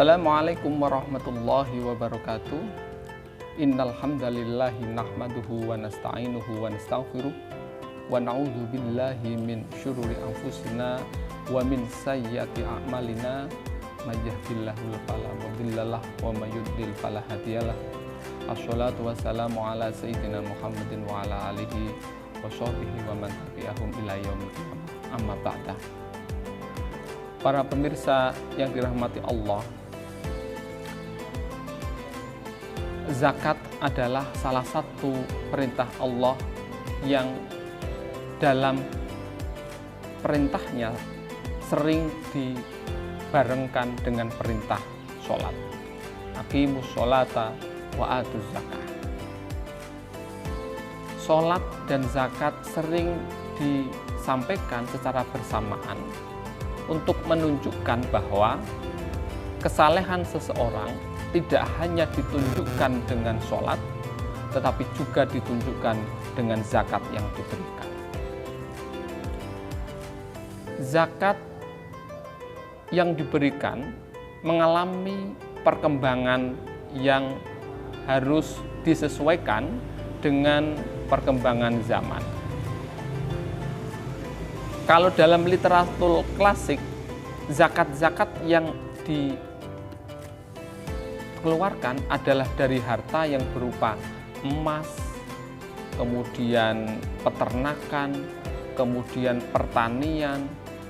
Assalamualaikum warahmatullahi wabarakatuh. Innal hamdalillahi nahmaduhu wa nasta'inuhu wa nastaghfiruh wa na'udzu billahi min syururi anfusina wa min sayyiati a'malina may yahdihillahu fala mudhillalah wa may yudlil fala hadiyalah. Assalatu wassalamu ala sayyidina Muhammadin wa ala alihi wa sahbihi wa man tabi'ahum ila yaumil qiyamah. Amma ba'da. Para pemirsa yang dirahmati Allah, zakat adalah salah satu perintah Allah yang dalam perintahnya sering dibarengkan dengan perintah sholat. Aqimus sholata wa atuz zakah. Sholat dan zakat sering disampaikan secara bersamaan untuk menunjukkan bahwa kesalehan seseorang tidak hanya ditunjukkan dengan sholat, tetapi juga ditunjukkan dengan zakat yang diberikan. Zakat yang diberikan mengalami perkembangan yang harus disesuaikan dengan perkembangan zaman. Kalau dalam literatur klasik, zakat-zakat yang dikeluarkan adalah dari harta yang berupa emas, kemudian peternakan, kemudian pertanian,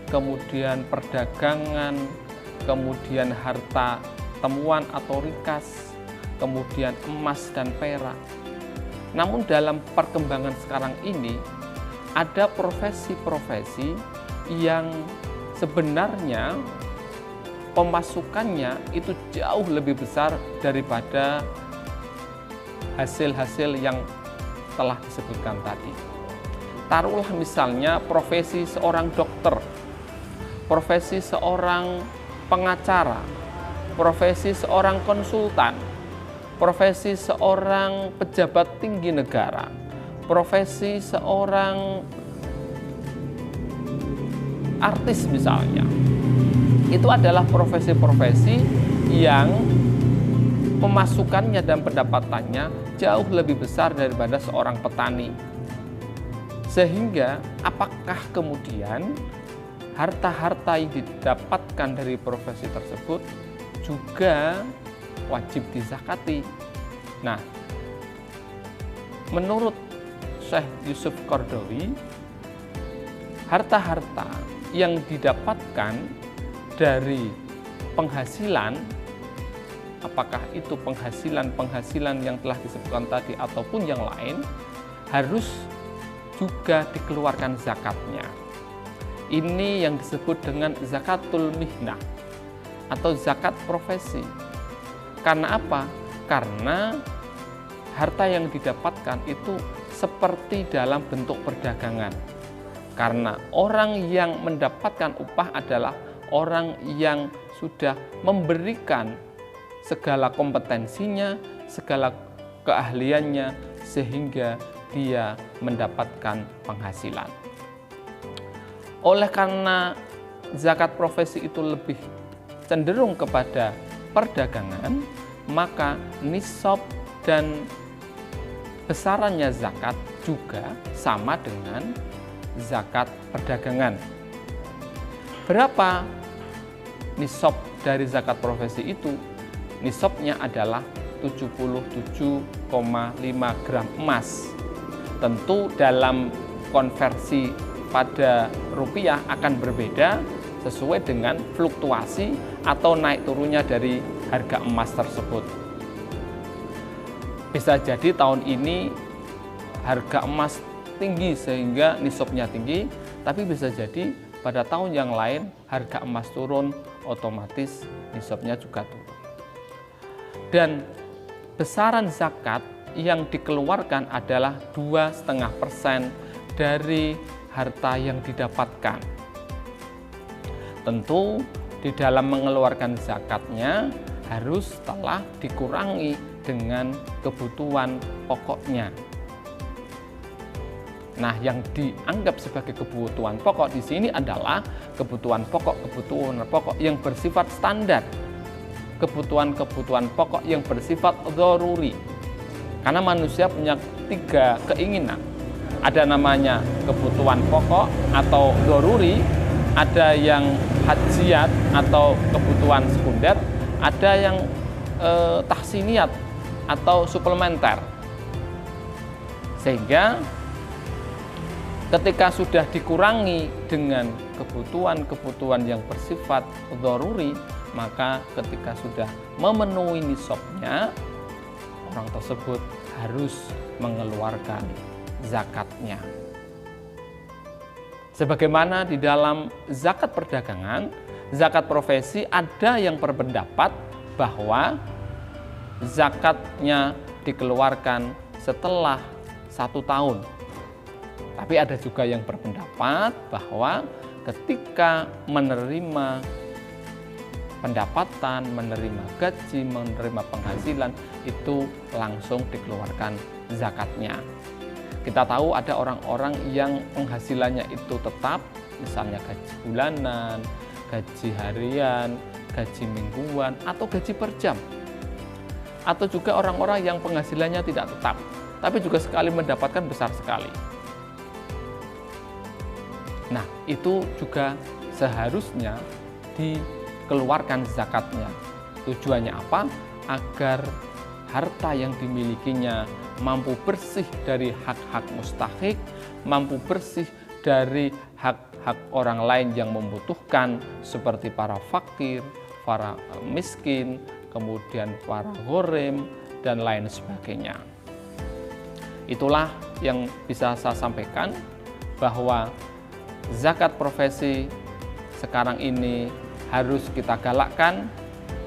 kemudian perdagangan, kemudian harta temuan atau rikas, kemudian emas dan perak. Namun dalam perkembangan sekarang ini, ada profesi-profesi yang sebenarnya pemasukannya itu jauh lebih besar daripada hasil-hasil yang telah disebutkan tadi. Taruhlah misalnya profesi seorang dokter, profesi seorang pengacara, profesi seorang konsultan, profesi seorang pejabat tinggi negara, profesi seorang artis misalnya. Itu adalah profesi-profesi yang pemasukannya dan pendapatannya jauh lebih besar daripada seorang petani. Sehingga apakah kemudian harta-harta yang didapatkan dari profesi tersebut juga wajib dizakati? Nah, menurut Syekh Yusuf Qaradawi, harta-harta yang didapatkan dari penghasilan, apakah itu penghasilan yang telah disebutkan tadi ataupun yang lain, harus juga dikeluarkan zakatnya. Ini yang disebut dengan zakatul mihnah atau zakat profesi. Karena apa? Karena harta yang didapatkan itu seperti dalam bentuk perdagangan. Karena orang yang mendapatkan upah adalah orang yang sudah memberikan segala kompetensinya, segala keahliannya, sehingga dia mendapatkan penghasilan. Oleh karena zakat profesi itu lebih cenderung kepada perdagangan, maka nisab dan besarannya zakat juga sama dengan zakat perdagangan. Berapa nisab dari zakat profesi itu? Nisabnya adalah 77,5 gram emas. Tentu dalam konversi pada rupiah akan berbeda sesuai dengan fluktuasi atau naik turunnya dari harga emas tersebut. Bisa jadi tahun ini harga emas tinggi sehingga nisabnya tinggi, tapi bisa jadi pada tahun yang lain harga emas turun, otomatis nisabnya juga turun. Dan besaran zakat yang dikeluarkan adalah 2,5% dari harta yang didapatkan. Tentu di dalam mengeluarkan zakatnya harus telah dikurangi dengan kebutuhan pokoknya. Nah, yang dianggap sebagai kebutuhan pokok di sini adalah kebutuhan pokok yang bersifat standar. kebutuhan-kebutuhan pokok yang bersifat dzaruri. Karena manusia punya 3 keinginan. Ada namanya kebutuhan pokok atau dzaruri, ada yang hajiyat atau kebutuhan sekunder, ada yang tahsiniyat atau suplementer. Sehingga ketika sudah dikurangi dengan kebutuhan-kebutuhan yang bersifat dzaruri, maka ketika sudah memenuhi nisabnya, orang tersebut harus mengeluarkan zakatnya. Sebagaimana di dalam zakat perdagangan, zakat profesi, ada yang berpendapat bahwa zakatnya dikeluarkan setelah 1 tahun. Tapi ada juga yang berpendapat bahwa ketika menerima pendapatan, menerima gaji, menerima penghasilan, itu langsung dikeluarkan zakatnya. Kita tahu ada orang-orang yang penghasilannya itu tetap, misalnya gaji bulanan, gaji harian, gaji mingguan, atau gaji per jam. Atau juga orang-orang yang penghasilannya tidak tetap, tapi juga sekali mendapatkan besar sekali. Nah, itu juga seharusnya dikeluarkan zakatnya. Tujuannya apa? Agar harta yang dimilikinya mampu bersih dari hak-hak mustahik, mampu bersih dari hak-hak orang lain yang membutuhkan, seperti para fakir, para miskin, kemudian para ghorim, dan lain sebagainya. Itulah yang bisa saya sampaikan, bahwa zakat profesi sekarang ini harus kita galakkan.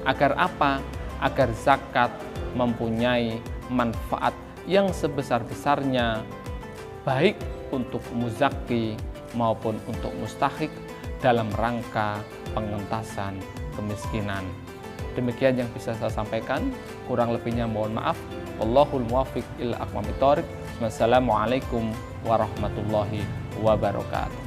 Agar apa? Agar zakat mempunyai manfaat yang sebesar-besarnya, baik untuk muzaki maupun untuk mustahik, dalam rangka pengentasan kemiskinan. Demikian yang bisa saya sampaikan, kurang lebihnya mohon maaf. Wallahul muwaffiq ila aqwamit thoriq. Wassalamualaikum warahmatullahi wabarakatuh.